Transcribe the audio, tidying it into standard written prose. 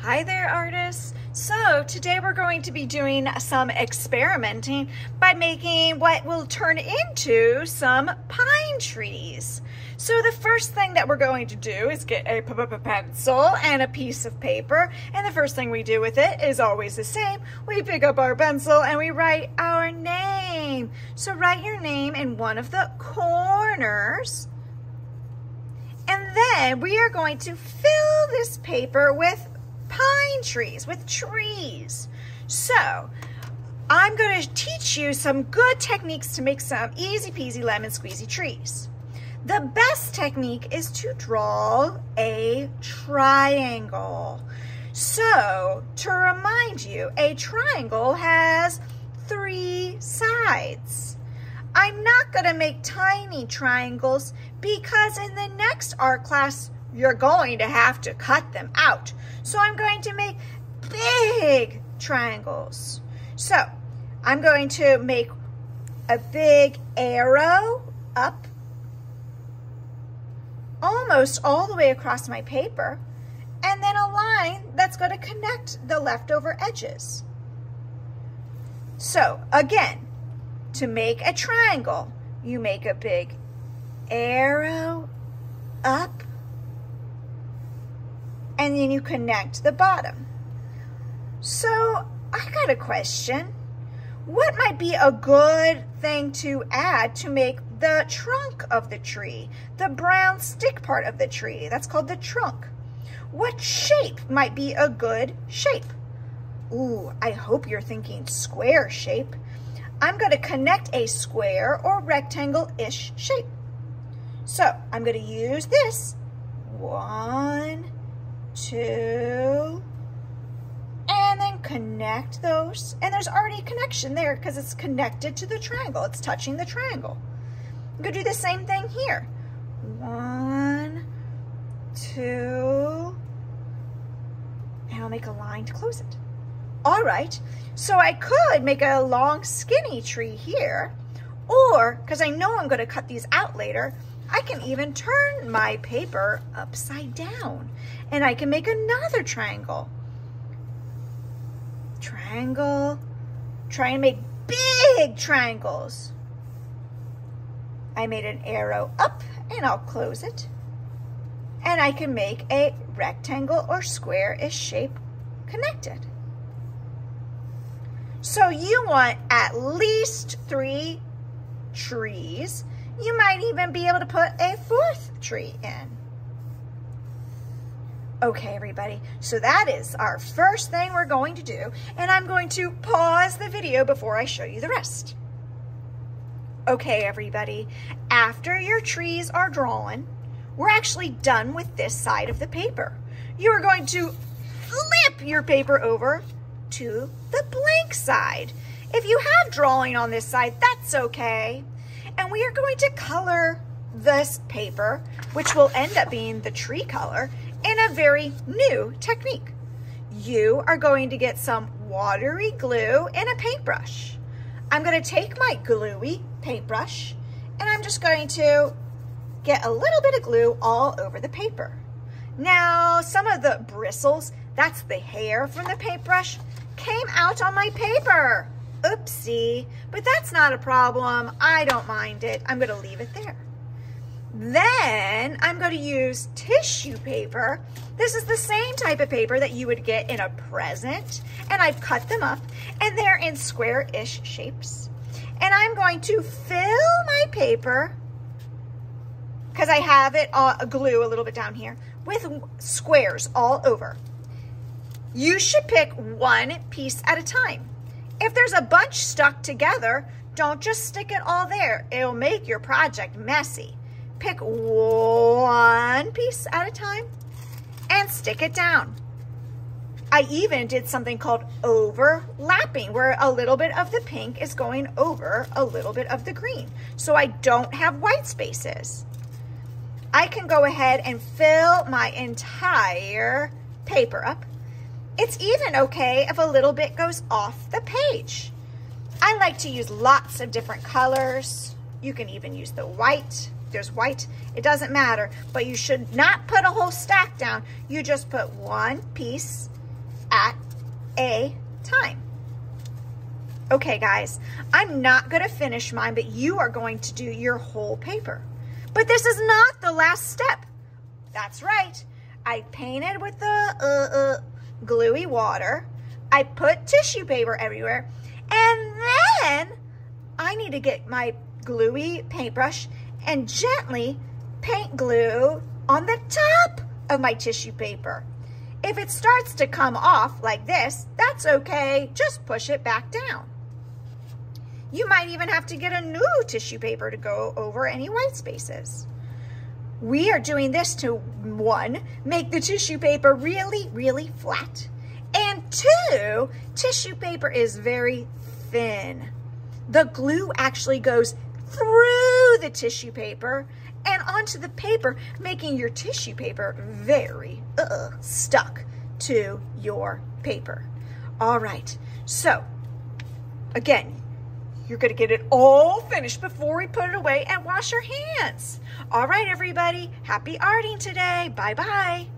Hi there, artists. So today we're going to be doing some experimenting by making what will turn into some pine trees. So the first thing that we're going to do is get a pencil and a piece of paper. And the first thing we do with it is always the same. We pick up our pencil and we write our name. So write your name in one of the corners. And then we are going to fill this paper with pine trees, with trees. So I'm going to teach you some good techniques to make some easy peasy lemon squeezy trees. The best technique is to draw a triangle. So to remind you, a triangle has 3 sides. I'm not going to make tiny triangles because in the next art class, you're going to have to cut them out. So I'm going to make big triangles. So I'm going to make a big arrow up almost all the way across my paper, and then a line that's going to connect the leftover edges. So again, to make a triangle, you make a big arrow up, and then you connect the bottom. So I got a question. What might be a good thing to add to make the trunk of the tree, the brown stick part of the tree? That's called the trunk. What shape might be a good shape? Ooh, I hope you're thinking square shape. I'm going to connect a square or rectangle-ish shape. So I'm going to use this. 1, 2, and then connect those. And there's already a connection there because it's connected to the triangle. It's touching the triangle. I'm going to do the same thing here. 1, 2, and I'll make a line to close it. All right, so I could make a long skinny tree here, or because I know I'm going to cut these out later, I can even turn my paper upside down and I can make another triangle. Triangle, try and make big triangles. I made an arrow up and I'll close it. And I can make a rectangle or square-ish shape connected. So you want at least 3 trees. You might even be able to put a 4th tree in. Okay, everybody, so that is our first thing we're going to do, and I'm going to pause the video before I show you the rest. Okay, everybody, after your trees are drawn, we're actually done with this side of the paper. You are going to flip your paper over to the blank side. If you have drawing on this side, that's okay. And we are going to color this paper, which will end up being the tree color, in a very new technique. You are going to get some watery glue and a paintbrush. I'm going to take my gluey paintbrush and I'm just going to get a little bit of glue all over the paper. Now, some of the bristles, that's the hair from the paintbrush, came out on my paper. Oopsie, but that's not a problem. I don't mind it. I'm going to leave it there. Then I'm going to use tissue paper. This is the same type of paper that you would get in a present, and I've cut them up and they're in square-ish shapes. And I'm going to fill my paper, because I have it glue a little bit down here, with squares all over. You should pick 1 piece at a time. If there's a bunch stuck together, don't just stick it all there. It'll make your project messy. Pick 1 piece at a time and stick it down. I even did something called overlapping, where a little bit of the pink is going over a little bit of the green, so I don't have white spaces. I can go ahead and fill my entire paper up. It's even okay if a little bit goes off the page. I like to use lots of different colors. You can even use the white. There's white, it doesn't matter, but you should not put a whole stack down. You just put 1 piece at a time. Okay, guys, I'm not going to finish mine, but you are going to do your whole paper. But this is not the last step. That's right. I painted with the gluey water. I put tissue paper everywhere. And then I need to get my gluey paintbrush and gently paint glue on the top of my tissue paper. If it starts to come off like this, that's okay. Just push it back down. You might even have to get a new tissue paper to go over any white spaces. We are doing this to, 1, make the tissue paper really, really flat. And 2, tissue paper is very thin. The glue actually goes through the tissue paper and onto the paper, making your tissue paper very stuck to your paper. All right, so again, you're gonna get it all finished before we put it away and wash your hands. All right, everybody, happy arting today. Bye-bye.